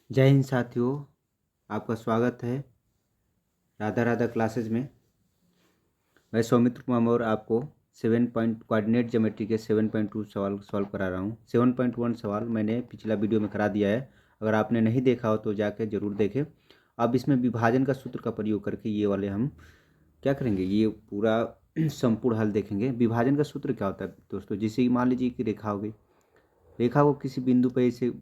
जय हिंद साथियों, आपका स्वागत है राधा राधा क्लासेज में। मैं सौमित्र कुमार मौर्य आपको 7 पॉइंट कोऑर्डिनेट ज्योमेट्री के 7.2 सवाल सॉल्व करा रहा हूँ। 7.1 सवाल मैंने पिछला वीडियो में करा दिया है। अगर आपने नहीं देखा हो तो जाके ज़रूर देखें। अब इसमें विभाजन का सूत्र का प्रयोग करके ये वाले हम क्या करेंगे, ये पूरा संपूर्ण हल देखेंगे। विभाजन का सूत्र क्या होता है दोस्तों? जैसे कि मान लीजिए कि रेखा हो गई, रेखा को किसी बिंदु पर इसे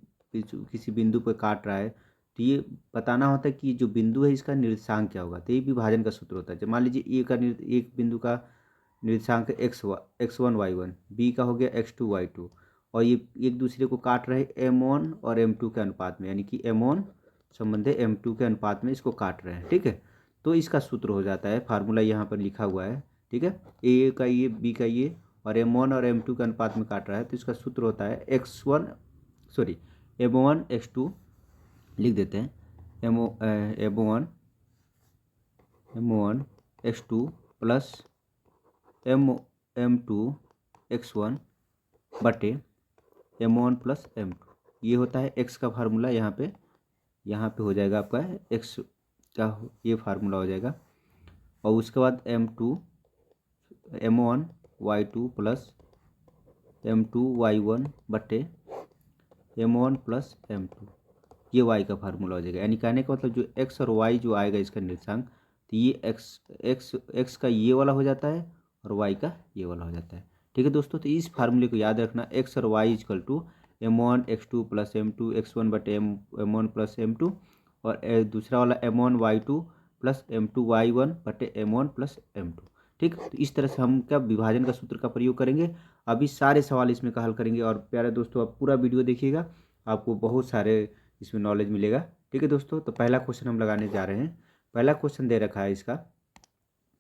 किसी बिंदु पर काट रहा है, तो ये बताना होता है कि जो बिंदु है इसका निर्देशांक क्या होगा। तो ये विभाजन का सूत्र होता है। जब मान लीजिए एक बिंदु का निर्देशांक x1 y1, बी का हो गया x2 y2, और ये एक दूसरे को काट रहे m1 और m2 के अनुपात में, यानी कि m1 संबंधित m2 के अनुपात में इसको काट रहे हैं। ठीक है, तो इसका सूत्र हो जाता है, फार्मूला यहाँ पर लिखा हुआ है। ठीक है, ए का ये, बी का ये, और m1 और m2 के अनुपात में काट रहा है, तो इसका सूत्र होता है m1 x2 लिख देते हैं, m1 x2 plus m2 x1 बटे m1 प्लस m2। ये होता है x का फार्मूला। यहाँ पे हो जाएगा आपका x का ये फार्मूला हो जाएगा। और उसके बाद m1 y2 plus m2 y1 बटे m1 प्लस m2, ये y का फार्मूला हो जाएगा। यानी कहने का मतलब जो x और y जो आएगा इसका निर्देशांक, तो ये x का ये वाला हो जाता है और y का ये वाला हो जाता है। ठीक है दोस्तों, तो इस फार्मूले को याद रखना, x और y is equal to m1 x2 plus m2 x1 बटे m1 प्लस m2, और दूसरा वाला m1 y2 plus m2 y1 बटे m1 प्लस m2। ठीक, तो इस तरह से हम क्या विभाजन का सूत्र का प्रयोग करेंगे। अभी सारे सवाल इसमें का हल करेंगे। और प्यारे दोस्तों, आप पूरा वीडियो देखिएगा, आपको बहुत सारे इसमें नॉलेज मिलेगा। ठीक है दोस्तों, तो पहला क्वेश्चन हम लगाने जा रहे हैं। पहला क्वेश्चन दे रखा है, इसका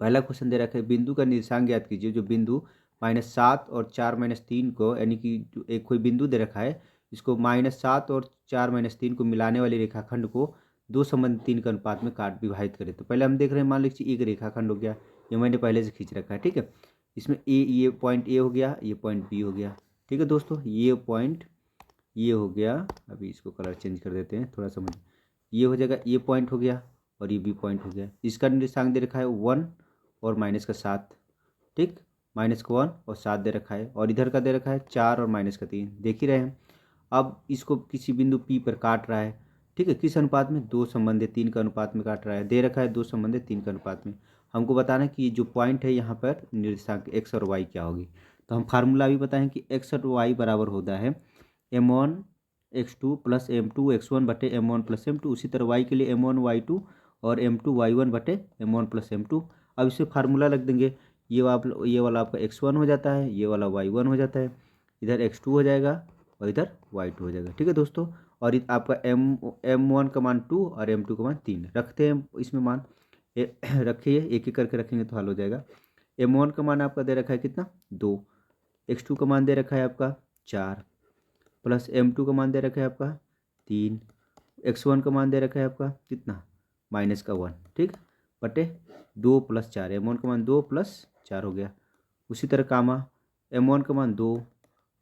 पहला क्वेश्चन दे रखा है, बिंदु का निर्देशांक ज्ञात कीजिए। जो बिंदु -7 और 4-3 को, यानी कि जो एक कोई बिंदु दे रखा है, इसको -7 और 4-3 को मिलाने वाले रेखाखंड को 2:3 के अनुपात में काट विभाजित करें। तो पहले हम देख रहे हैं, मान लीजिए एक रेखाखंड हो गया, ये मैंने पहले से खींच रखा है। ठीक है, इसमें ये पॉइंट ए हो गया, ये पॉइंट बी हो गया। ठीक है दोस्तों, ये पॉइंट ये हो गया। अभी इसको कलर चेंज कर देते हैं, थोड़ा समझ। ये हो जाएगा, ये पॉइंट हो गया, और ये बी पॉइंट हो गया। इसका निर्देशांक दे रखा है 1 और -7। ठीक, -1 और 7 दे रखा है, और इधर का दे रखा है 4 और -3। देख ही रहे हैं। अब इसको किसी बिंदु पी पर काट रहा है। ठीक है, किस अनुपात में? 2:3 के अनुपात में काट रहा है। दे रखा है 2:3 के अनुपात में। हमको बताना है कि जो पॉइंट है यहाँ पर निर्देशांक x और y क्या होगी। तो हम फार्मूला भी बताएं कि x और y बराबर होता है m1 x2 plus m2 x1 बटे m1 प्लस m2। उसी तरह y के लिए m1 y2 और m2 y1 बटे m1 प्लस m2। अब इसे फार्मूला रख देंगे। ये वाला आपका x1 हो जाता है, ये वाला y1 हो जाता है, इधर x2 हो जाएगा और इधर y2 हो जाएगा। ठीक है दोस्तों, और आपका m1 का मान 2 और m2 का मान 3 रखते हैं इसमें मान। रखिए, एक एक करके रखेंगे तो हल हो जाएगा। m1 का मान आपका दे रखा है कितना? 2। x2 का मान दे रखा है आपका 4, प्लस m2 का मान दे रखा है आपका 3, x1 का मान दे रखा है आपका कितना? -1। ठीक, बटे 2 + 4, m1 का मान 2 + 4 हो गया। उसी तरह कामा m1 का मान 2,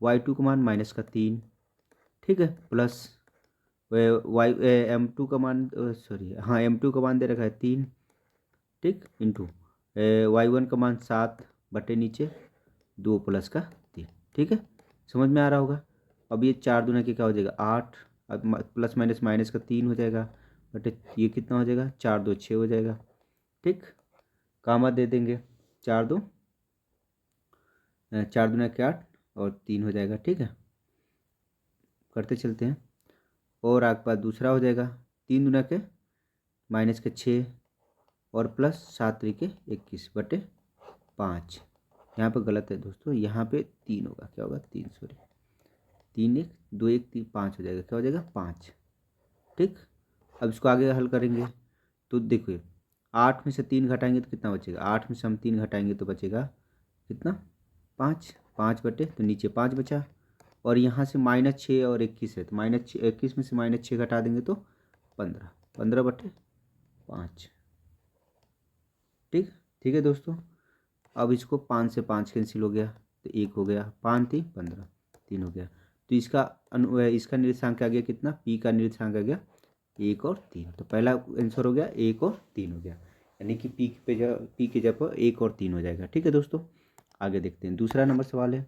y2 का मान -3। ठीक है, प्लस m2 का मान m2 का मान दे रखा है 3। ठीक, इंटू y1 का मान 7 बटे नीचे 2 + 3। ठीक है, समझ में आ रहा होगा। अब ये 4 दूना के क्या हो जाएगा? 8। अब प्लस माइनस का 3 हो जाएगा, बटे ये कितना हो जाएगा? 4 2 6 हो जाएगा। ठीक, कामा दे देंगे, 4 दूना के 8 और 3 हो जाएगा। ठीक है, करते चलते हैं। और आपके पास दूसरा हो जाएगा 3 दूना के -6 और प्लस 7 3 21 बटे 5। यहाँ पे गलत है दोस्तों, यहाँ पे 3 होगा। क्या होगा? 3, सॉरी, 3 1 2 1 3 5 हो जाएगा। क्या हो जाएगा? 5। ठीक, अब इसको आगे हल करेंगे तो देखिए, 8 में से 3 घटाएंगे तो कितना बचेगा? 8 में से हम 3 घटाएंगे तो बचेगा कितना? 5। 5 बटे, तो नीचे 5 बचा, और यहाँ से -6 और 21 है, तो -21 में से -6 घटा देंगे तो 15। 15 बटे 5। ठीक, ठीक है दोस्तों, अब इसको 5 से 5 कैंसिल हो गया, तो 1 हो गया, 5 3 15, 3 हो गया। तो इसका निर्देशांक आ गया कितना? पी का निर्देशांक आ गया 1 और 3। तो पहला आंसर हो गया 1 और 3 हो गया, यानी कि पी की जगह पर 1 और 3 हो जाएगा। ठीक है दोस्तों, आगे देखते हैं। दूसरा नंबर सवाल है।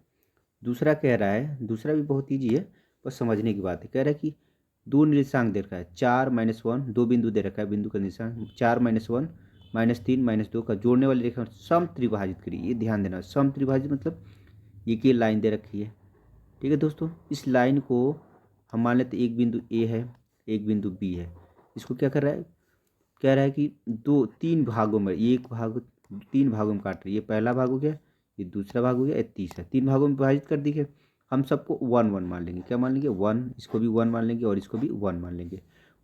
दूसरा कह रहा है, दूसरा भी बहुत ईजी है, बस समझने की बात है। कह रहा है कि दो निर्देशांक दे रखा है, 4 -1, दो बिंदु दे रखा है, बिंदु का निर्देशांक 4 -1 -3 -2 का जोड़ने वाली रेखा सम त्रिभाजित करिए। ये ध्यान देना, सम त्रिभाजित मतलब ये लाइन दे रखी है। ठीक है दोस्तों, इस लाइन को हम मान लेते एक बिंदु ए है, एक बिंदु बी है। इसको क्या कर रहा है, कह रहा है कि तीन भागों में, एक भाग 3 भागों में काट रही है। ये पहला भाग हो गया, ये दूसरा भाग हो गया, ये तीसरा। 3 भागों में विभाजित कर दिए। हम सबको 1 1 मान लेंगे। क्या मान लेंगे, 1। इसको भी 1 मान लेंगे और इसको भी 1 मान लेंगे।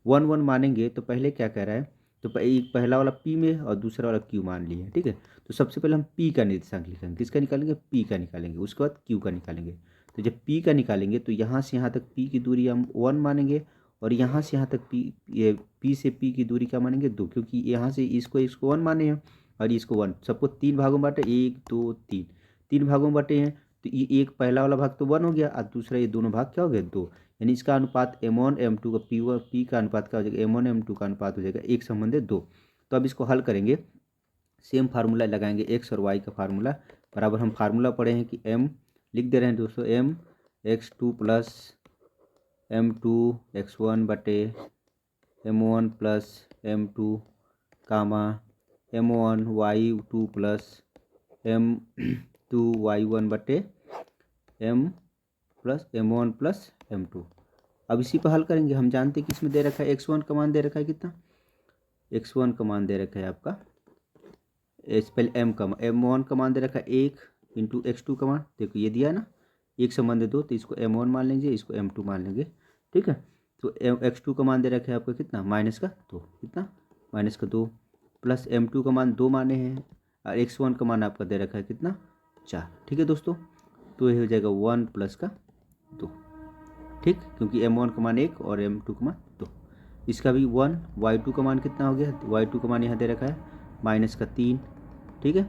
1 1 मानेंगे तो पहले क्या कह रहा है, तो एक पहला वाला पी में और दूसरा वाला क्यू मान लिए। ठीक है, तो सबसे पहले हम पी का निर्देशांक लिखेंगे। किसका निकालेंगे, पी का निकालेंगे। उसके बाद क्यू का निकालेंगे। तो जब पी का निकालेंगे तो यहाँ से यहाँ तक पी की दूरी हम 1 मानेंगे, और यहाँ से यहाँ तक पी से पी की दूरी क्या मानेंगे, 2, क्योंकि यहाँ से इसको 1 माने हैं और इसको 1। सबको 3 भागों में बांटे, 1 2 3, 3 भागों में बांटे हैं। तो ये एक पहला वाला भाग तो 1 हो गया और दूसरा ये दोनों भाग क्या हो गया, 2। यानी इसका अनुपात m1 m2 का पी का अनुपात क्या हो जाएगा, m1 m2 का अनुपात हो जाएगा 1 संबंध 2। तो अब इसको हल करेंगे, सेम फार्मूला लगाएंगे, एक्स और वाई का फार्मूला बराबर। हम फार्मूला पढ़े हैं कि m लिख दे रहे हैं दोस्तों, m x2 plus m2 x1 बटे m1 प्लस m2 कामा m1 y2 plus m2 y1 बटे m1 प्लस m2। अब इसी पर हल करेंगे। हम जानते हैं कि इसमें दे रखा है x1 का मान दे रखा है कितना, x1 का मान दे रखा है आपका, पहले m1 का मान दे रखा है 1 इंटू x2 का मान, देखो ये दिया है ना, एक संबंध 2, तो इसको m1 मान लेंगे, इसको m2 मान लेंगे। ठीक है, तो x2 का मान दे रखा है आपका कितना, -2, कितना -2, प्लस m2 का मान 2 माने हैं, और x1 का मान आपका दे रखा है कितना, 4। ठीक है दोस्तों, तो ये हो जाएगा 1 प्लस का 2। ठीक, क्योंकि m1 का मान 1 और m2 का मान 2। इसका भी 1, y2 का मान कितना हो गया, y2 का मान यहाँ दे रखा है -3। ठीक है,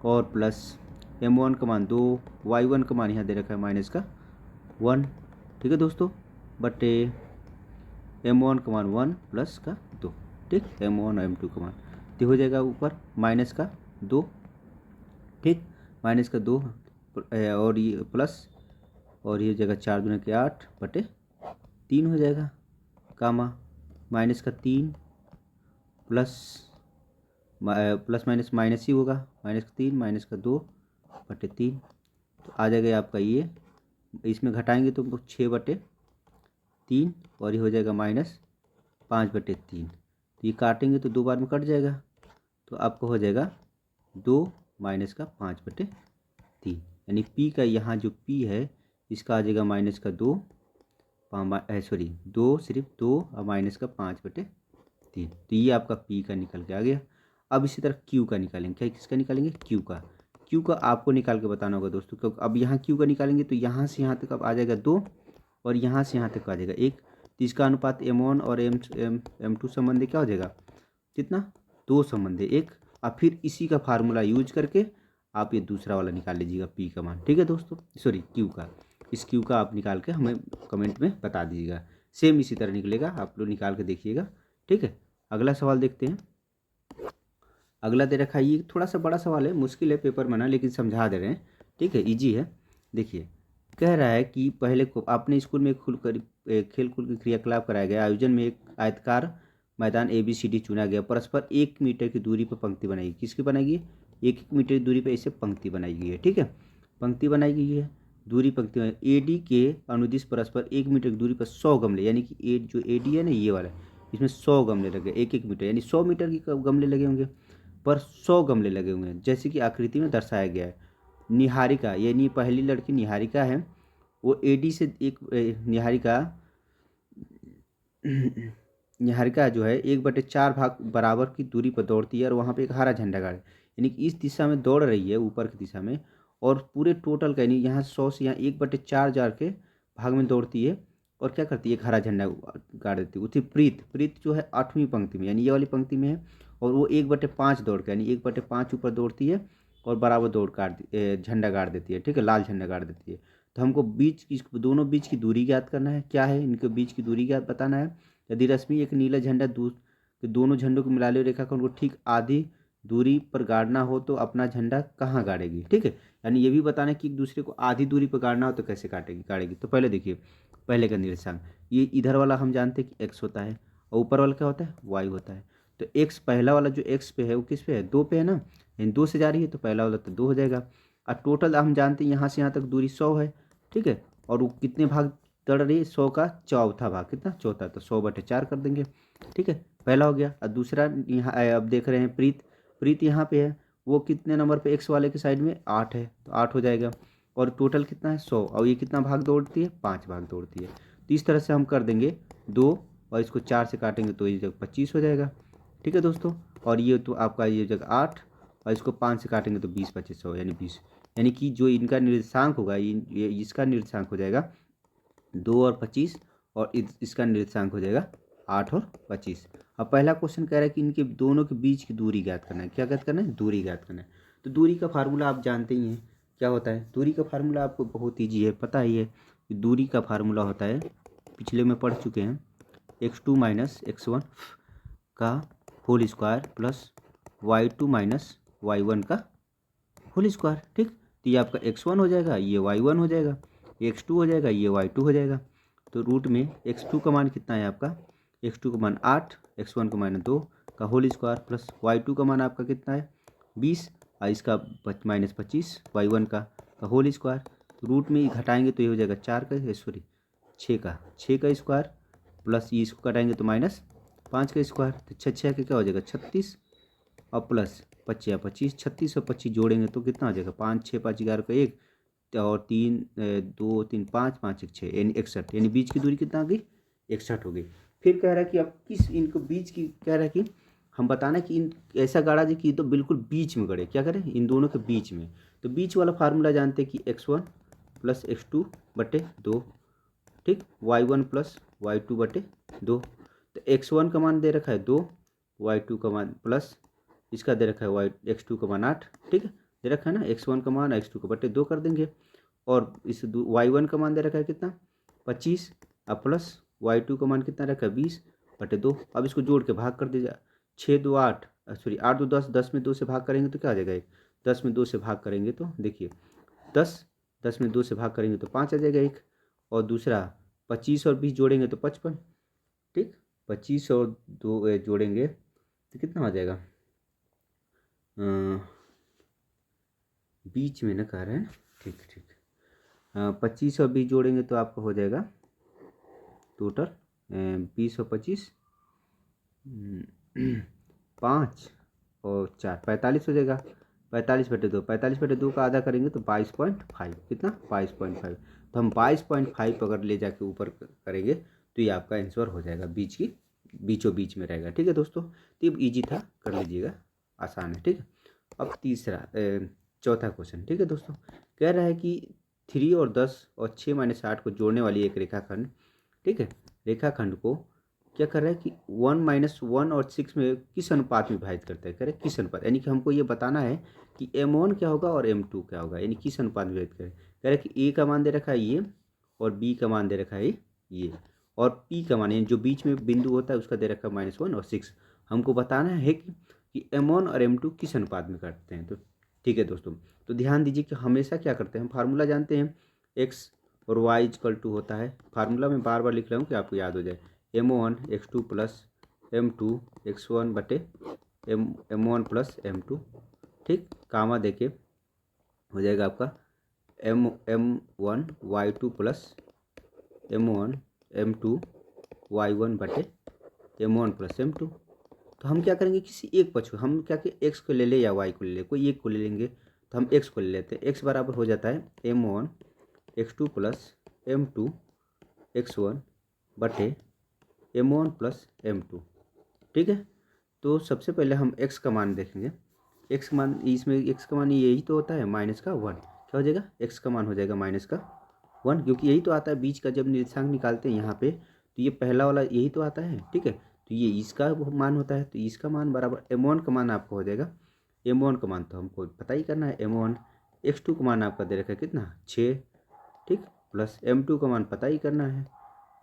और प्लस m1 का मान 2, y1 का मान यहाँ दे रखा है -1। ठीक है दोस्तों, बटे m1 का मान 1 प्लस का 2। ठीक, m1 और m2 का मान तो हो जाएगा ऊपर -2। ठीक, -2 और ये प्लस, और ये जगह 4 दूनी के 8 बटे 3 हो जाएगा, कामा -3 प्लस माइनस माइनस ही होगा, -3 -2 बटे 3। तो आ जाएगा आपका ये, इसमें घटाएंगे तो 6 बटे 3, और ये हो जाएगा -5 बटे 3। तो ये काटेंगे तो 2 बार में कट जाएगा, तो आपको हो जाएगा 2 -5 बटे 3। यानी पी का यहाँ जो पी है इसका आ जाएगा -2, सॉरी 2, सिर्फ 2 और -5 बटे 3। तो ये आपका पी का निकल के आ गया। अब इसी तरह क्यू का निकालेंगे। क्या, किसका निकालेंगे, क्यू का। क्यू का आपको निकाल के बताना होगा दोस्तों, क्योंकि अब यहाँ क्यू का निकालेंगे तो यहाँ से यहाँ तक अब आ जाएगा 2, और यहाँ से यहाँ तक आ जाएगा 1। तो इसका अनुपात m1 और m2 संबंध क्या हो जाएगा, कितना, 2 संबंध 1। अब फिर इसी का फार्मूला यूज करके आप ये दूसरा वाला निकाल लीजिएगा पी का मान। ठीक है दोस्तों, सॉरी क्यू का। इस क्यू का आप निकाल के हमें कमेंट में बता दीजिएगा। सेम इसी तरह निकलेगा, आप लोग निकाल के देखिएगा। ठीक है, अगला सवाल देखते हैं। अगला दे रखा है, ये थोड़ा सा बड़ा सवाल है, मुश्किल है पेपर में ना, लेकिन समझा दे रहे हैं। ठीक है, इजी है। देखिए, कह रहा है कि पहले को अपने स्कूल में खेल कूद की क्रियाकलाप कराया गया। आयोजन में एक आयताकार मैदान ABCD चुना गया। परस्पर 1 मीटर की दूरी पर पंक्ति बनाई। किसकी बनाएगी, 1 मीटर की दूरी पर इसे पंक्ति बनाई गई है। ठीक है, पंक्ति बनाई गई है, दूरी पंक्ति में AD के अनुदिश परस्पर 1 मीटर की दूरी पर 100 गमले, यानी कि जो AD है ना ये वाला, इसमें 100 गमले लगे, 1 मीटर, यानी 100 मीटर की गमले लगे होंगे, पर 100 गमले लगे हुए हैं, जैसे कि आकृति में दर्शाया गया है। निहारिका, यानी पहली लड़की निहारिका है, वो AD से एक निहारिका जो है 1/4 भाग बराबर की दूरी पर दौड़ती है, और वहाँ पे एक हरा झंडा गाड़, यानी कि इस दिशा में दौड़ रही है, ऊपर की दिशा में, और पूरे टोटल का यानी यहाँ 100 से यहाँ 1/4 जार के भाग में दौड़ती है, और क्या करती है, एक हरा झंडा गाड़ देती है। उसी प्रीत जो है 8वीं पंक्ति में, यानी ये वाली पंक्ति में है, और वो 1/5 दौड़ के, यानी 1/5 ऊपर दौड़ती है और बराबर दौड़ झंडा गाड़ देती है। ठीक है, लाल झंडा गाड़ देती है। तो हमको दोनों बीच की दूरी ज्ञात करना है। क्या है, इनके बीच की दूरी ज्ञात बताना है, यदि रश्मि एक नीला झंडा दोनों झंडों को मिला ले रेखाखंड को ठीक आधी दूरी पर गाड़ना हो तो अपना झंडा कहाँ गाड़ेगी। ठीक है, यानी ये भी बताना है कि एक दूसरे को आधी दूरी पर गाड़ना हो तो कैसे गाड़ेगी। तो पहले देखिए, पहले का निर्देशांक ये इधर वाला हम जानते हैं कि एक्स होता है और ऊपर वाला क्या होता है, वाई होता है। तो एक्स पहला वाला जो एक्स पे है वो किस पे है, 2 पे है ना, यानी 2 से जा रही है तो पहला वाला तो 2 हो जाएगा। और टोटल हम जानते हैं यहाँ से यहाँ तक दूरी 100 है। ठीक है, और वो कितने भाग तड़ रही है, 100 का चौथा भाग, कितना, चौथा, तो 100/4 कर देंगे। ठीक है, पहला हो गया। और दूसरा यहाँ अब देख रहे हैं प्रीत यहाँ पे है, वो कितने नंबर पे, एक्स वाले के साइड में 8 है तो 8 हो जाएगा। और टोटल कितना है, 100, और ये कितना भाग दौड़ती है, 5 भाग दौड़ती है। तो इस तरह से हम कर देंगे 2 और इसको 4 से काटेंगे तो ये जगह 25 हो जाएगा। ठीक है दोस्तों, और ये तो आपका ये जगह 8 और इसको 5 से काटेंगे तो 20 25 100 यानी 20, यानी कि जो इनका निर्देशांक होगा ये इसका निर्देशांक हो जाएगा 2 और 25 और इसका निर्देशांक हो जाएगा 8 और 25। अब पहला क्वेश्चन कह रहा है कि इनके दोनों के बीच की दूरी ज्ञात करना है। क्या ज्ञात करना है, दूरी ज्ञात करना है। तो दूरी का फार्मूला आप जानते ही हैं क्या होता है। दूरी का फार्मूला आपको बहुत ईजी है, पता ही है कि दूरी का फार्मूला होता है, पिछले में पढ़ चुके हैं, x2 - x1 का whole square plus y2 - y1 का होल स्क्वायर। ठीक, तो ये आपका x1 हो जाएगा, ये y1 हो जाएगा, x2 हो जाएगा, ये y2 हो जाएगा। तो रूट में x2 का मान कितना है आपका, x2 का मान 8, x1 का मान 2 का होल स्क्वायर प्लस y2 का मान आपका कितना है 20 और इसका -25 y1 का होल स्क्वायर। रूट में घटाएंगे तो ये हो जाएगा 4 का, सॉरी 6 का स्क्वायर प्लस ये इसको घटाएंगे तो -5 का स्क्वायर। तो 6 का क्या हो जाएगा 36 और प्लस 25 25, 36 और 25 जोड़ेंगे तो कितना हो जाएगा 5 6 5 11 का 1 और 3 2 3 5 5 1 6 यानी 61, यानी बीच की दूरी कितना आ गई 61 हो गई। फिर कह रहा है कि अब किस इनको बीच की, कह रहा है कि हम बताना कि इन ऐसा गाड़ा जी कि तो बिल्कुल बीच में गड़े, क्या करें इन दोनों के बीच में। तो बीच वाला फार्मूला जानते हैं कि x1 + x2/2, ठीक, y1 + y2/2। तो x1 का मान दे रखा है 2, y2 का मान प्लस इसका दे रखा है x2 का मान 8, ठीक है, दे रखा है ना, x1 का मान x2 का बटे 2 कर देंगे। और इस y1 का मान दे रखा है कितना 25 और प्लस y2 का मान कितना रखा है 20/2। अब इसको जोड़ के भाग कर दीजिए, 6 2 8, सॉरी 8 2 10, 10 में 2 से भाग करेंगे तो क्या आ जाएगा 1, 10 में 2 से भाग करेंगे तो देखिए 10 में 2 से भाग करेंगे तो 5 आ जाएगा 1, और दूसरा 25 और 20 जोड़ेंगे तो 55, ठीक, 25 और 2 जोड़ेंगे तो कितना आ जाएगा, बीच में ना कह रहे हैं, ठीक ठीक, 25 और 20 जोड़ेंगे तो आपका हो जाएगा टोटल 20 और 25 5 और 4 45 हो जाएगा। 45/2, 45/2 का आधा करेंगे तो 22.5, कितना 22.5। तो हम 22.5 अगर ले जाके ऊपर करेंगे तो ये आपका आंसर हो जाएगा, बीचों बीच में रहेगा। ठीक है दोस्तों, तो ये ईजी था, कर लीजिएगा, आसान है। ठीक है, अब चौथा क्वेश्चन। ठीक है दोस्तों, कह रहा है कि 3 और 10 और 6 - 8 को जोड़ने वाली एक रेखाखंड, ठीक है, रेखाखंड को क्या कर रहा है कि 1 - 1 और 6 में किस अनुपात में विभाजित करता है, कह रहे किस अनुपात, यानी कि हमको ये बताना है कि m1 क्या होगा और m2 क्या होगा, यानी किस अनुपात में विभाजित करें। कह रहे कि a का मान दे रखा है ये और b का मान दे रखा है ये, और p का मान यानी जो बीच में बिंदु होता है उसका दे रखा है -1 और 6। हमको बताना है कि m1 और m2 किस अनुपात में करते हैं। तो ठीक है दोस्तों, तो ध्यान दीजिए कि हमेशा क्या करते हैं, हम फार्मूला जानते हैं x और y = होता है, फार्मूला में बार बार लिख रहा हूँ कि आपको याद हो जाए, m1 x2 + m2 m1 + m2, ठीक, कामा देके हो जाएगा आपका m1 y2 + m1 m2 y1/m1 + m2। तो हम क्या करेंगे, किसी एक पक्ष को हम क्या कि x को ले ले या y को ले ले, कोई एक को ले लेंगे। तो हम x को ले लेते हैं, x बराबर हो जाता है m1 x2 + m2 x1/m1 + m2। ठीक है, तो सबसे पहले हम x का मान देखेंगे। x मान, इसमें x का मान यही तो होता है -1, क्या हो जाएगा, x का मान हो जाएगा -1, क्योंकि यही तो आता है बीच का, जब निर्देशांक निकालते हैं यहाँ पे तो ये पहला वाला यही तो आता है। ठीक है, तो ये इसका मान होता है, तो इसका मान बराबर m1 का मान आपका हो जाएगा, m1 का मान तो हमको पता ही करना है m1, x2 का मान आपका दे रखा है कितना 6, ठीक, प्लस m2 का मान पता ही करना है,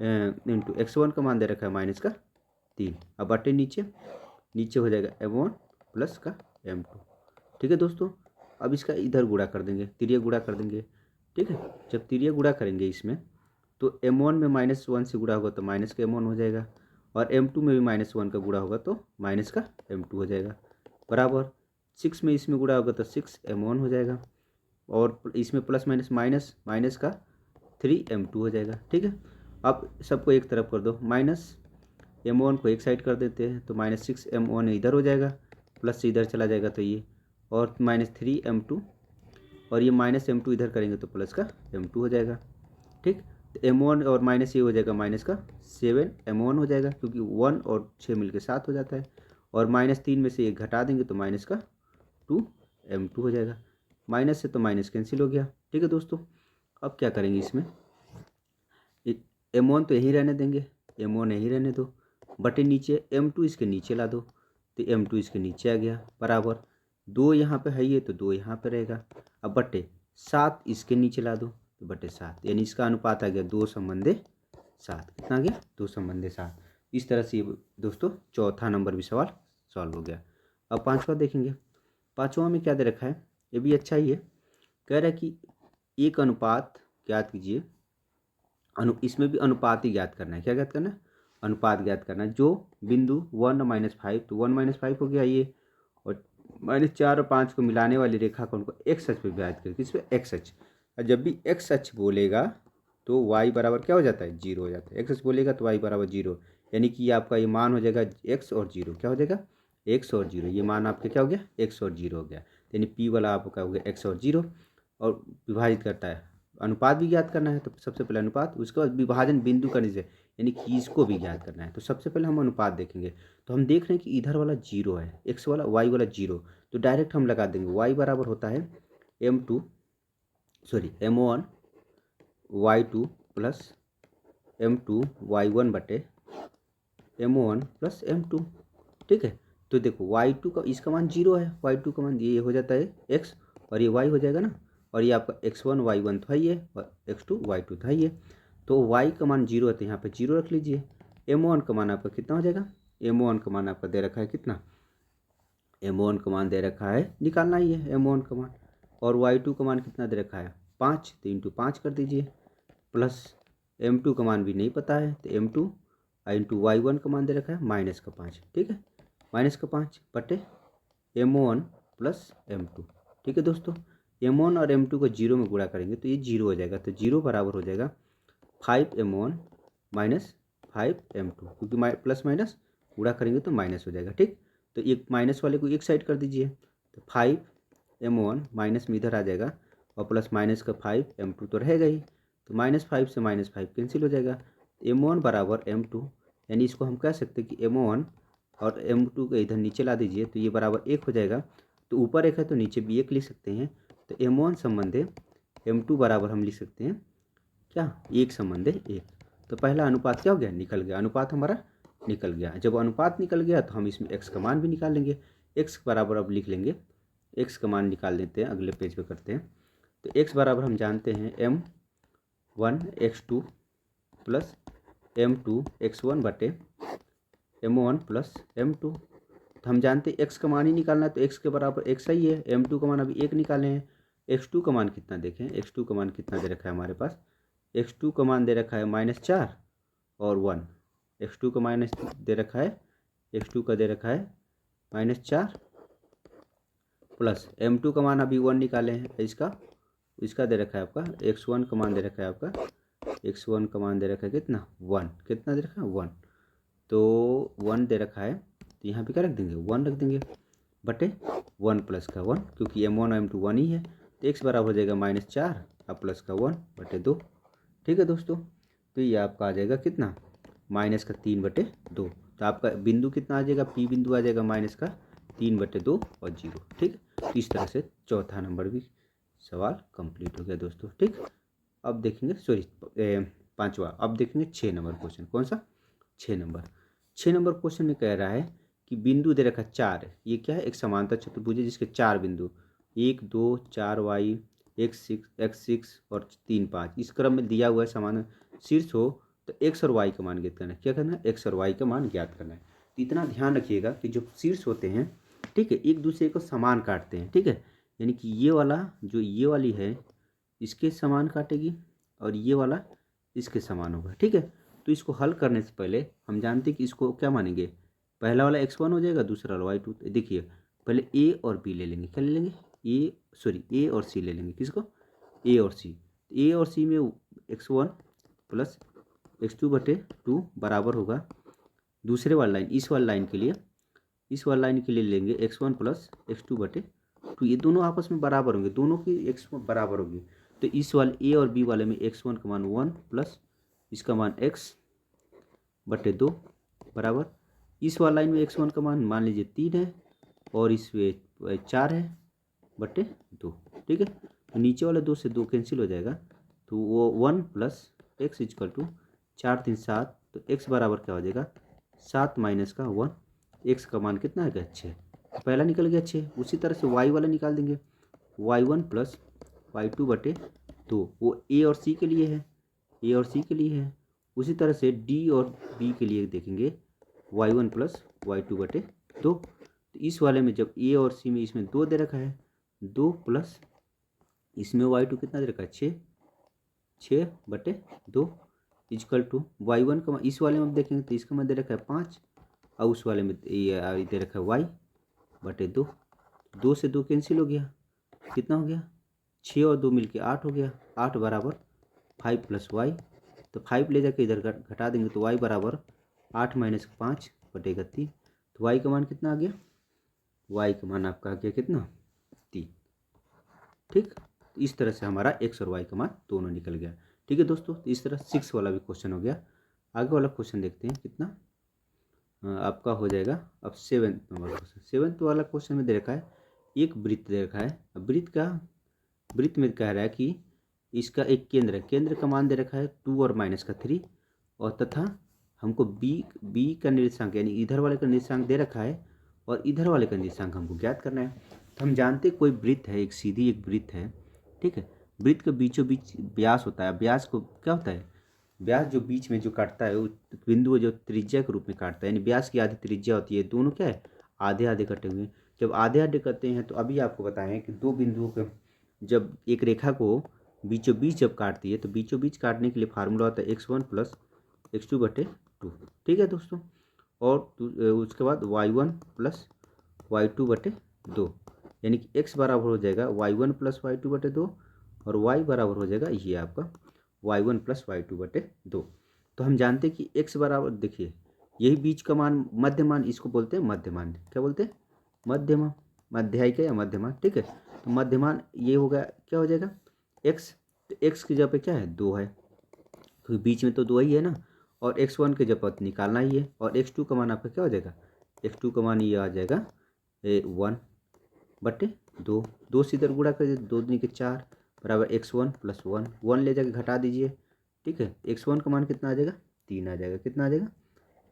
इंटू x1 का मान दे रखा है -3। अब बटे नीचे हो जाएगा m1 प्लस का m2। ठीक है दोस्तों, अब इसका इधर गुणा कर देंगे, तिरिया गुणा कर देंगे। ठीक है, जब तिरिया गुणा करेंगे इसमें तो m1 में -1 से गुणा होगा तो माइनस का m1 हो जाएगा, और m2 में भी -1 का गुणा होगा तो माइनस का m2 हो जाएगा, बराबर 6 में इसमें गुणा होगा तो 6m1 हो जाएगा, और इसमें प्लस माइनस का 3m2 हो जाएगा। ठीक है, अब सबको एक तरफ कर दो, -m1 को एक साइड कर देते हैं तो -6m1 इधर हो जाएगा, प्लस से इधर चला जाएगा तो ये, और -3m2, और ये -m2 इधर करेंगे तो प्लस का m2 हो जाएगा। ठीक, तो m1 और माइनस ये हो जाएगा माइनस का 7m1 हो जाएगा, क्योंकि 1 और 6 मिलकर 7 हो जाता है, और -3 में से 1 घटा देंगे तो माइनस का 2m2 हो जाएगा। माइनस से तो माइनस कैंसिल हो गया। ठीक है दोस्तों, अब क्या करेंगे इसमें, m1 तो यहीं रहने देंगे, m1 यहीं रहने दो, बटे नीचे m2 इसके नीचे ला दो, तो m2 इसके नीचे आ गया, बराबर 2 यहाँ पे है ये तो 2 यहाँ पे रहेगा। अब बटे 7 इसके नीचे ला दो तो बटे 7, यानी इसका अनुपात आ गया 2:7। कितना आ गया, 2:7। इस तरह से ये दोस्तों चौथा नंबर भी सवाल सॉल्व हो गया। अब पांचवा देखेंगे, पांचवा में क्या दे रखा है, ये भी अच्छा ही है। कह रहा है कि एक अनुपात ज्ञात कीजिए, इसमें भी अनुपात ही ज्ञात करना है। क्या ज्ञात करना है, अनुपात ज्ञात करना है, जो बिंदु 1 - 5, तो 1 - 5 हो गया ये, और -4 और 5 को मिलाने वाली रेखा को उनको एक्स अक्ष पे ज्ञात करें, किस पे, एक्स अक्ष। और जब भी एक्स अक्ष बोलेगा तो वाई बराबर क्या हो जाता है, 0 हो जाता है। एक्स अक्ष बोलेगा तो वाई बराबर 0, यानी कि आपका ये मान हो जाएगा एक्स और 0, क्या हो जाएगा, एक्स और 0। ये मान आपके क्या हो गया, एक्स और 0 हो गया, यानी पी वाला आपका हो गया एक्स और 0, और विभाजित करता है। अनुपात भी ज्ञात करना है तो सबसे पहले अनुपात, उसके बाद विभाजन बिंदु करने से, यानी कि इसको भी ज्ञात करना है। तो सबसे पहले हम अनुपात देखेंगे, तो हम देख रहे हैं कि इधर वाला 0 है, एक्स वाला, वाई वाला 0, तो डायरेक्ट हम लगा देंगे वाई बराबर होता है m1 y2 plus m2 y1 बटे m1 प्लस m2। ठीक है, तो देखो y2 का इसका मान 0 है, y2 का मान ये हो जाता है x, और ये y हो जाएगा ना, और ये आपका x1 y1 तो है ही है, और x2 y2 तो है ही है, तो y का मान 0 है तो यहाँ पे 0 रख लीजिए। m1 का मान आपका कितना हो जाएगा, m1 का मान आपका दे रखा है कितना, m1 का मान दे रखा है, निकालना ही है m1 का मान, और y2 का मान कितना दे रखा है 5, तो इंटू 5 कर दीजिए, प्लस m2 का मान भी नहीं पता है तो m2 इंटू y1 का मान दे रखा है -5। ठीक है, -5 बटे m1 प्लस m2। ठीक है दोस्तों, m1 और m2 को 0 में गुणा करेंगे तो ये 0 हो जाएगा, तो 0 बराबर हो जाएगा 5m1 माइनस 5m2, क्योंकि प्लस माइनस गुणा करेंगे तो माइनस हो जाएगा। ठीक, तो एक माइनस वाले को एक साइड कर दीजिए, तो 5m1 माइनस में इधर आ जाएगा, और प्लस माइनस का 5m2 तो रहेगा ही, तो -5 से -5 कैंसिल हो जाएगा, m1 बराबर m2, यानी इसको हम कह सकते हैं कि m1 और m2 को इधर नीचे ला दीजिए तो ये बराबर 1 हो जाएगा, तो ऊपर 1 है तो नीचे भी 1 लिख सकते हैं, तो m1 संबंधे m2 बराबर हम लिख सकते हैं क्या, 1 संबंधे 1। तो पहला अनुपात क्या हो गया, निकल गया, अनुपात हमारा निकल गया। जब अनुपात निकल गया तो हम इसमें x का मान भी निकाल लेंगे, x बराबर अब लिख लेंगे, x का मान निकाल लेते हैं, अगले पेज पे करते हैं। तो x बराबर हम जानते हैं m1 x2 plus m2 x1 बटे m1 प्लस m2। तो हम जानते हैं x का मान ही निकालना है, तो x के बराबर x ही है, m2 का मान अभी 1 निकाले हैं। x2 का मान कितना देखें, x2 का मान कितना दे रखा है हमारे पास, x2 का मान दे रखा है -4 और 1, x2 का माइनस दे रखा है, x2 का दे रखा है -4 प्लस m2 का मान अभी 1 निकाले हैं, इसका दे रखा है आपका x1 का मान दे रखा है आपका, x1 का मान दे रखा है कितना 1, कितना दे रखा है 1, तो 1 दे रखा है, तो यहाँ पे क्या रख देंगे 1 रख देंगे, बटे 1 प्लस का 1, क्योंकि m1 और m2 1 ही है, तो x बराबर हो जाएगा -4 और प्लस का 1 बटे 2। ठीक है दोस्तों, तो ये आपका आ जाएगा कितना -3/2, तो आपका बिंदु कितना आ जाएगा, पी बिंदु आ जाएगा -3/2 और 0। ठीक, तो इस तरह से चौथा नंबर भी सवाल कंप्लीट हो गया दोस्तों। ठीक, अब देखेंगे पांचवा, अब देखेंगे 6 नंबर क्वेश्चन। कौन सा, 6 नंबर क्वेश्चन में कह रहा है कि बिंदु दे रखा 4, ये क्या है, एक समांतर चतुर्भुज है जिसके 4 बिंदु 1 2 4 y x6 और 3 5 इस क्रम में दिया हुआ है, समान शीर्ष हो तो एक्स और वाई का मान ज्ञात करना है। क्या करना है? एक्स और वाई का मान ज्ञात करना है। तो इतना ध्यान रखिएगा कि जो शीर्ष होते हैं, ठीक है, एक दूसरे को समान काटते हैं, ठीक है, यानी कि ये वाला जो ये वाली है इसके समान काटेगी और ये वाला इसके समान होगा, ठीक है। तो इसको हल करने से पहले हम जानते हैं कि इसको क्या मानेंगे, पहला वाला x1 हो जाएगा, दूसरा वाला y2। देखिए पहले ए और बी ले लेंगे, क्या ले लेंगे, ए और सी ले लेंगे। किसको? ए और सी। ए और सी में x1 प्लस x2/2 बराबर होगा दूसरे वाली लाइन, इस वाली लाइन के लिए, इस वाली लाइन के लिए लेंगे x1 प्लस x2/2। ये दोनों आपस में बराबर होंगे, दोनों की x बराबर होगी। तो इस वाले ए और बी वाले में x1 का मान 1 प्लस इसका मान x/2 बराबर, इस वाली लाइन में x1 का मान लीजिए 3 है और इसमें 4 है बटे 2, ठीक है। तो नीचे वाले 2 से 2 कैंसिल हो जाएगा, तो वो 1 प्लस x इजकल टू 4 3 7। तो x बराबर क्या हो जाएगा, 7 माइनस का 1, x का मान कितना आएगा 6, पहला निकल गया 6। उसी तरह से y वाला निकाल देंगे, y1 प्लस y2/2, वो a और c के लिए है, a और c के लिए है। उसी तरह से d और b के लिए देखेंगे, y1 प्लस y2/2। तो इस वाले में जब a और c में इसमें 2 दे रखा है, 2 प्लस इसमें y2 कितना दे रखा है 6/2 इजकल टू y1 का, इस वाले में आप देखेंगे तो इसका मान दे रखा है 5 और उस वाले में ये दे रखा है y/2। 2 से 2 कैंसिल हो गया, कितना हो गया 6 और 2 मिलके 8 हो गया, 8 बराबर 5 प्लस y। तो 5 ले जाके इधर घटा देंगे तो y बराबर 8 माइनस 5/3। तो y का मान कितना आ गया, y का मान आपका आ गया कितना 3, ठीक। इस तरह से हमारा x और y का मान दोनों निकल गया, ठीक है दोस्तों। तो इस तरह 6 वाला भी क्वेश्चन हो गया। आगे वाला क्वेश्चन देखते हैं कितना आपका हो जाएगा। अब 7th नंबर क्वेश्चन, 7th वाला क्वेश्चन में दे रखा है एक वृत्त दे रखा है। वृत्त में कह रहा है कि इसका एक केंद्र है, केंद्र का मान दे रखा है 2 और माइनस का 3, और तथा हमको बी का निर्देशांक यानी इधर वाले का निर्देशांक दे रखा है और इधर वाले का निर्देशांक हमको ज्ञात करना है। तो हम जानते कोई वृत्त है, एक सीधी एक वृत्त है, ठीक है। वृत्त के बीचों बीच व्यास होता है, व्यास को क्या होता है, व्यास जो बीच में जो काटता है वो बिंदु जो त्रिज्या के रूप में काटता है, यानी व्यास की आधी त्रिज्या होती है, दोनों क्या है आधे आधे कटे हुए। जब आधे आधे करते हैं तो अभी आपको बताएं कि दो बिंदुओं के जब एक रेखा को बीचों बीच जब काटती है तो बीचों बीच काटने के लिए फार्मूला होता है x1 प्लस x2/2, ठीक है दोस्तों। और उसके बाद y1 प्लस y2/2, यानी कि x बराबर हो जाएगा y1 प्लस y2/2 और y बराबर हो जाएगा ये आपका y1 प्लस y2/2। तो हम जानते हैं कि x बराबर, देखिए यही बीच का मान मध्यमान, इसको बोलते हैं मध्यमान। क्या बोलते हैं, मध्यमान, माध्यायिका या मध्यमान, ठीक है। तो मध्यमान ये होगा, क्या हो जाएगा x, तो x की जगह पे क्या है 2 है, तो बीच में तो 2 ही है ना, और x1 के जगह पर निकालना ही है, और x2 का मान आपका क्या हो जाएगा, x2 का मान ये आ जाएगा 1/2। 2 से इधर गुणा कर 2 दूनी के 4 बराबर x1 प्लस 1 ले जाके घटा दीजिए, ठीक है। x1 का मान कितना आ जाएगा 3 आ जाएगा, कितना आ जाएगा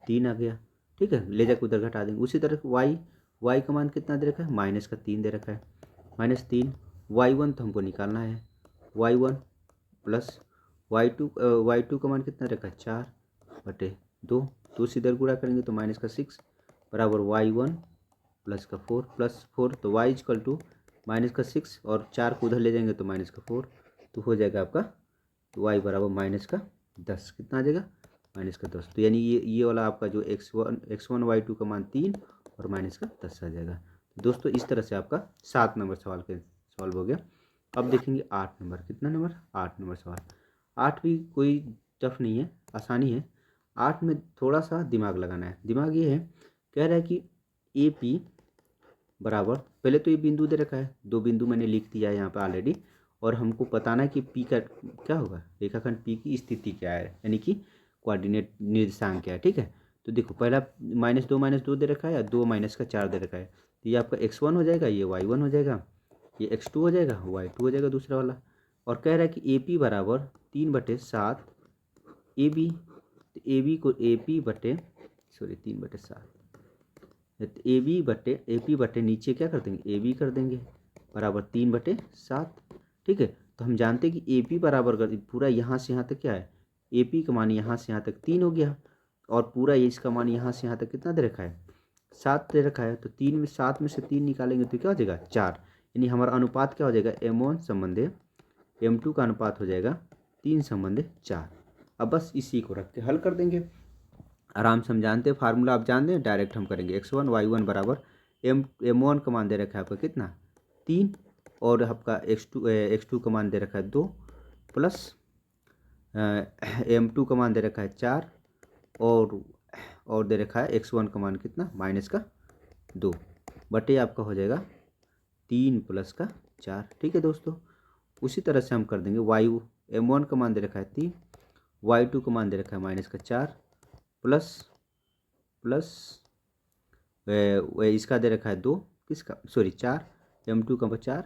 3 आ गया, ठीक है। ले जाके उधर घटा देंगे। उसी तरह y का मान कितना दे रखा है -3 दे रखा है, -3। y1 तो हमको निकालना है, y1 प्लस y2 का मान कितना रखा है 4/2। 2 से इधर गुणा करेंगे तो -6 बराबर y1 प्लस का 4 तो y इक्वल टू -6 और 4 को उधर ले जाएंगे तो -4, तो हो जाएगा आपका y बराबर -10, कितना आ जाएगा -10। तो यानी ये वाला आपका जो x1 y2 का मान 3 और -10 आ जाएगा। दोस्तों इस तरह से आपका 7 नंबर सवाल के सॉल्व हो गया। अब देखेंगे 8 नंबर, कितना नंबर 8 नंबर सवाल। 8 भी कोई टफ नहीं है, आसानी है। 8 में थोड़ा सा दिमाग लगाना है। दिमाग ये है, कह रहा है कि ए पी बराबर, पहले तो ये बिंदु दे रखा है, 2 बिंदु मैंने लिख दिया है यहाँ पे ऑलरेडी, और हमको बताना है कि पी का क्या होगा, रेखाखंड पी की स्थिति क्या है, यानी कि कोऑर्डिनेट निर्देशांक क्या है, ठीक है। तो देखो पहला -2 दे रखा है और 2 माइनस का 4 दे रखा है, तो ये आपका x1 हो जाएगा, ये y1 हो जाएगा, ये x2 हो जाएगा, y2 हो जाएगा दूसरा वाला। और कह रहा है कि AP बराबर 3/7 AB, तो AB को AP बटे 3/7, AP बटे नीचे क्या कर देंगे AB कर देंगे बराबर 3/7, ठीक है। तो हम जानते हैं कि AP बराबर कर पूरा यहाँ से यहाँ तक क्या है ए पी का मान यहाँ से यहाँ तक 3 हो गया, और पूरा ये इसका मान यहाँ से यहाँ तक कितना दे रखा है, 7 दे रखा है। तो 7 में से 3 निकालेंगे तो क्या हो जाएगा, 4। यानी हमारा अनुपात क्या हो जाएगा, M1 संबंधे M2 का अनुपात हो जाएगा 3 संबंधे 4। अब बस इसी को रख के हल कर देंगे। आराम से हम जानते हैं फार्मूला, आप जानते हैं, डायरेक्ट हम करेंगे। x1 y1 बराबर M1 का मान दे रखा है आपका कितना, 3, और आपका x2 का मान दे रखा है 2, प्लस M2 का मान दे रखा है 4, और दे रखा है x1 का मान कितना, माइनस का 2, बटे आपका हो जाएगा 3 प्लस का 4। ठीक है दोस्तों, उसी तरह से हम कर देंगे M1 का मान दे रखा है 3, y2 का मान दे रखा है माइनस का 4, प्लस इसका दे रखा है 2, किसका, सॉरी 4, M2 का 4,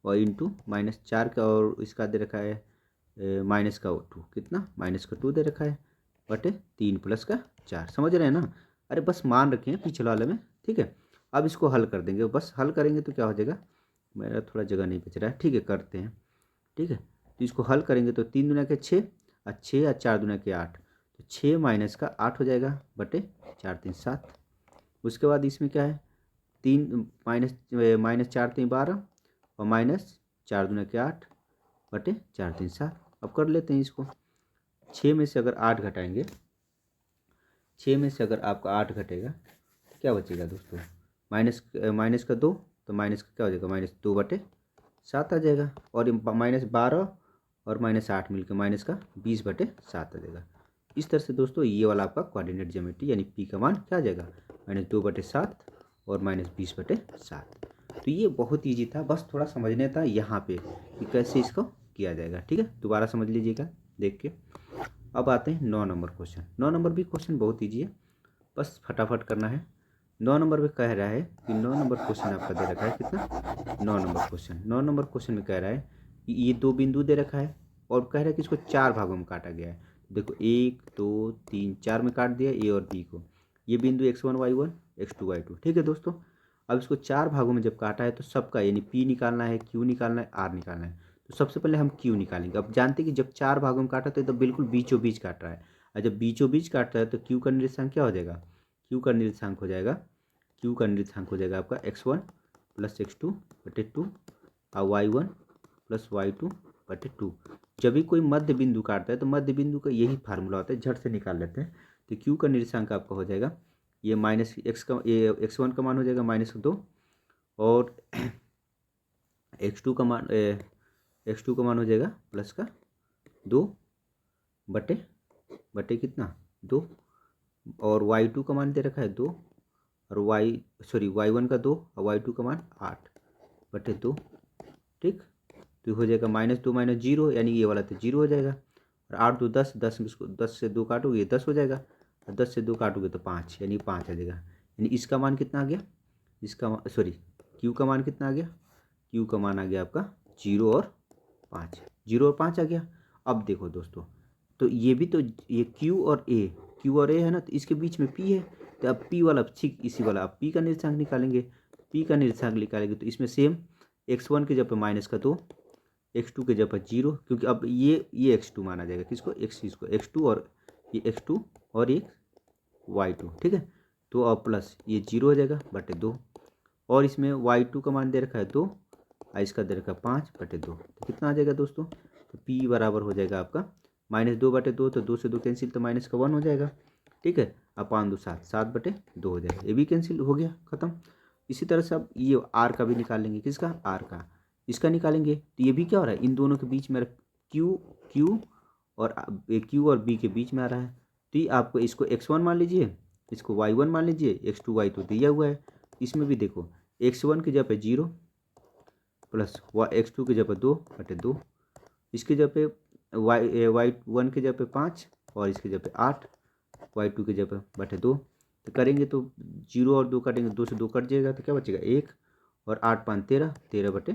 और इंटू माइनस 4 का, और इसका दे रखा है माइनस का 2, कितना, माइनस का 2 दे रखा है, बटे 3 प्लस का 4। समझ रहे हैं ना। अरे बस मान रखे हैं पिछले वाले में। ठीक है, अब इसको हल कर देंगे। बस हल करेंगे तो क्या हो जाएगा, मेरा थोड़ा जगह नहीं बच रहा है। ठीक है, करते हैं। ठीक है, तो इसको हल करेंगे तो 3 दूना के 6, और 6 और 4 दूना के 8, तो 6 माइनस का 8 हो जाएगा, बटे 4 3 7। उसके बाद इसमें क्या है, 3 माइनस 4 3 12, और माइनस 4 दूना के 8, बटे 4 3 7। अब कर लेते हैं इसको। 6 में से अगर 8 घटाएंगे, 6 में से अगर आपका 8 घटेगा तो क्या बचेगा दोस्तों, माइनस का 2, तो माइनस का क्या हो जाएगा, माइनस 2 बटे 7 आ जाएगा, और माइनस 12 और माइनस 8 मिलकर माइनस का 20 बटे 7 आ जाएगा। इस तरह से दोस्तों ये वाला आपका कोऑर्डिनेट ज्योमेट्री यानी पी का मान क्या आ जाएगा, -2 बटे 7 और -20 बटे 7। तो ये बहुत ईजी था, बस थोड़ा समझने था यहाँ पे कि कैसे इसको किया जाएगा। ठीक है, दोबारा समझ लीजिएगा देख के। अब आते हैं 9 नंबर क्वेश्चन। 9 नंबर भी क्वेश्चन बहुत ईजी है, बस फटाफट करना है। 9 नंबर में कह रहा है कि 9 नंबर क्वेश्चन आपका दे रखा है कितना, 9 नंबर क्वेश्चन। 9 नंबर क्वेश्चन में कह रहा है कि ये 2 बिंदु दे रखा है, और कह रहा है कि इसको 4 भागों में काटा गया है। देखो 1 2 3 4 में काट दिया ए और बी को। ये बिंदु x1 y1 x2 y2। ठीक है दोस्तों, अब इसको 4 भागों में जब काटा है तो सबका यानी p निकालना है, q निकालना है, r निकालना है। तो सबसे पहले हम q निकालेंगे। अब जानते हैं कि जब 4 भागों में काटा तो बिल्कुल बीचों बीच काट रहा है, और जब बीचों बीच काट रहा है तो q का निर्देशांक क्या हो जाएगा, q का निर्देशांक हो जाएगा आपका x1 प्लस x2 बटे 2, और y1 प्लस y2 बटे 2। जब भी कोई मध्य बिंदु काटता है तो मध्य बिंदु का यही फार्मूला होता है, झट से निकाल लेते हैं। तो q का निर्देशांक आपका हो जाएगा ये x1 का मान हो जाएगा -2, और x2 का मान हो जाएगा प्लस का 2 बटे कितना 2, और y2 का मान दे रखा है 2, और y1 का 2, और y2 का मान 8 बटे 2। ठीक, तो हो जाएगा -2 -0, यानी ये वाला तो 0 हो जाएगा, और 8 2 10, 10 से 2 काटोगे 10 हो जाएगा, और 10 से 2 काटोगे तो 5, यानी 5 आ जाएगा। यानी इसका मान कितना आ गया, q का मान कितना आ गया, q का मान आ गया आपका 0 और 5, 0 और 5 आ गया। अब देखो दोस्तों, तो ये भी तो ये q और a है ना, तो इसके बीच में p है, तो अब p वाला ठीक इसी वाला अब p का निर्देशांक निकालेंगे। तो इसमें सेम x1 के जगह पे -2, x2 के जगह पर 0, क्योंकि अब ये x2 माना जाएगा, किसको, x2, और ये x2 और ये y2। ठीक है, तो अब प्लस ये 0 हो जाएगा बटे 2, और इसमें y2 का मान दे रखा है 2, और इसका दे रखा है 5 बटे 2। तो कितना आ जाएगा दोस्तों, तो p बराबर हो जाएगा आपका -2 बटे 2, तो 2 से 2 कैंसिल, तो -1 हो जाएगा। ठीक है, अब 5 2 7, 7 बटे 2 हो जाएगा, ये भी कैंसिल हो गया, खत्म। इसी तरह से अब ये r का भी निकालेंगे, किसका, r का, इसका निकालेंगे। तो ये भी क्या हो रहा है, इन दोनों के बीच में q और b के बीच में आ रहा है। तो ये आपको इसको x1 मान लीजिए, इसको y1 मान लीजिए, x2 y2 दिया हुआ है। इसमें भी देखो x1 की जगह पे 0 प्लस x2 की जगह पे 2 बटे 2, इसकी जगह पे y1 की जगह पे 5, और इसकी जगह पे 8, y2 की जगह पे बटे 2। तो करेंगे तो 0 और 2 काटेंगे, 2 से 2 कट जाएगा, तो क्या बचेगा 1, और 8 5 13, 13 बटे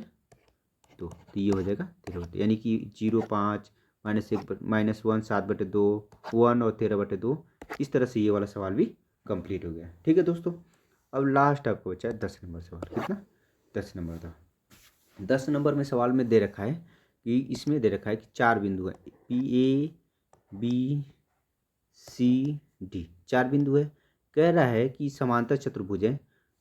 2। तो ये हो जाएगा 13 बटे, यानी कि 0 5 -1 7 बटे 2, 1 और 13 बटे 2। इस तरह से ये वाला सवाल भी कंप्लीट हो गया। ठीक है दोस्तों, अब लास्ट आपको बचा है 10 नंबर सवाल। कितना, 10 नंबर था। 10 नंबर में सवाल में दे रखा है कि इसमें दे रखा है कि 4 बिंदु है, P A B C D 4 बिंदु है। कह रहा है कि समांतर चतुर्भुज है,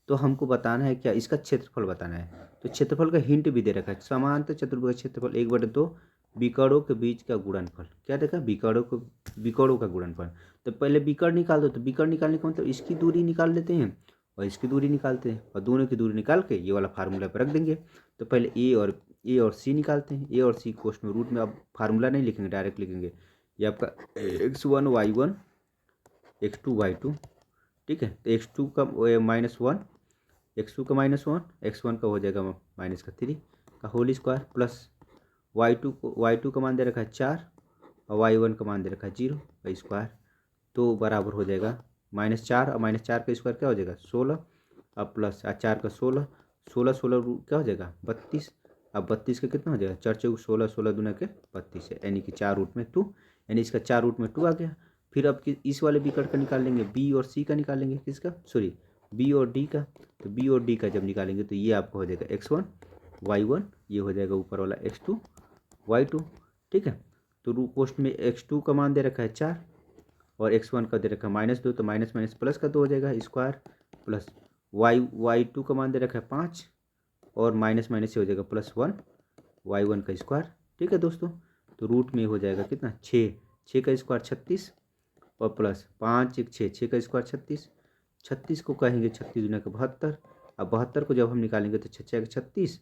तो हमको बताना है क्या, इसका क्षेत्रफल बताना है। तो क्षेत्रफल का हिंट भी दे रखा है, समांतर चतुर्भुज का क्षेत्रफल 1/2 विकर्णों के बीच का गुणनफल। क्या देखा, विकर्णों का गुणनफल। तो पहले विकर्ण निकाल दो, तो विकर्ण निकालने का मतलब इसकी दूरी निकाल लेते हैं और इसकी दूरी निकालते हैं, और दोनों की दूरी निकाल के ये वाला फार्मूला पर रख देंगे। तो पहले ए और सी निकालते हैं। ए और सी क्वेश्चन रूट में, अब फार्मूला नहीं लिखेंगे, डायरेक्ट लिखेंगे। ये आपका x1 y1 x2 y2, ठीक है। तो x2 का -1, x2 का -1, x1 का हो जाएगा -3 का होल स्क्वायर, प्लस y2 का मान दे रखा है 4 और y1 का मान दे रखा है 0 का स्क्वायर। तो बराबर हो जाएगा -4 और -4 का स्क्वायर क्या हो जाएगा 16, अब प्लस 4 का 16, 16 क्या हो जाएगा 32। अब 32 का कितना हो जाएगा 4 चौक 16, 16 दूना के 32 है, यानी कि 4 रूट में 2, यानी इसका 4 रूट में 2 आ गया। फिर अब इस वाले विकर्ण का निकाल लेंगे, बी और सी का निकालेंगे, किसका, सॉरी बी और डी का। तो बी और डी का जब निकालेंगे तो ये आपको हो जाएगा x1 y1, ये हो जाएगा ऊपर वाला x2 y2, ठीक है। तो पोस्ट में x2 का मान दे रखा है 4 और x1 का दे रखा है -2, तो माइनस माइनस प्लस का 2 हो जाएगा स्क्वायर, प्लस y2 का मान दे रखा है 5 और माइनस माइनस से हो जाएगा +1 y1 का स्क्वायर, ठीक है दोस्तों। तो रूट में हो जाएगा कितना 6 का स्क्वायर 36 और प्लस 5 1 6 का स्क्वायर 36 को कहेंगे 36 दूना का 72। अब 72 को जब हम निकालेंगे तो 6 6 36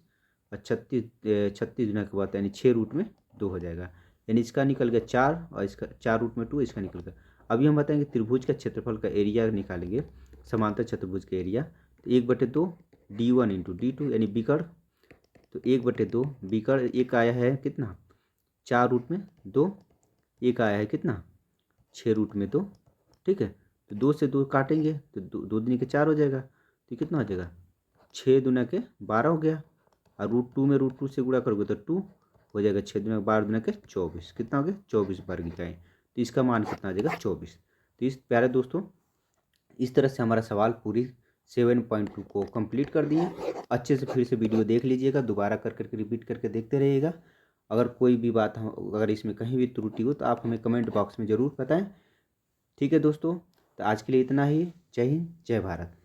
और 36 दूना के बाद यानी 6 रूट में 2 हो जाएगा, यानी इसका निकल गया 4 और इसका 4 रूट में 2, इसका निकल गया। अभी हम बताएंगे त्रिभुज का क्षेत्रफल का एरिया निकालेंगे, समांतर चतुर्भुज का एरिया। तो 1/2 d1 × d2 यानी विकर्ण, तो 1/2 विकर्ण, एक आया है कितना 4 रूट में 2, एक आया है कितना 6 रूट में 2, ठीक है। तो 2 से 2 काटेंगे तो 2 दूनी के 4 हो जाएगा, तो कितना हो जाएगा 6 दूना के 12 हो गया, और √2 में √2 से गुणा करोगे तो 2 हो जाएगा, 6 दूना 12 दूना के 24, कितना हो गया 24 वर्ग इकाई। तो इसका मान कितना आ जाएगा 24। तो इस प्यारे दोस्तों, इस तरह से हमारा सवाल पूरी 7.2 को कंप्लीट कर दिए। अच्छे से फिर से वीडियो देख लीजिएगा, दोबारा कर करके रिपीट करके देखते रहिएगा। अगर कोई भी बात अगर इसमें कहीं भी त्रुटि हो तो आप हमें कमेंट बॉक्स में ज़रूर बताएं, ठीक है दोस्तों। तो आज के लिए इतना ही। जय हिंद, जय भारत।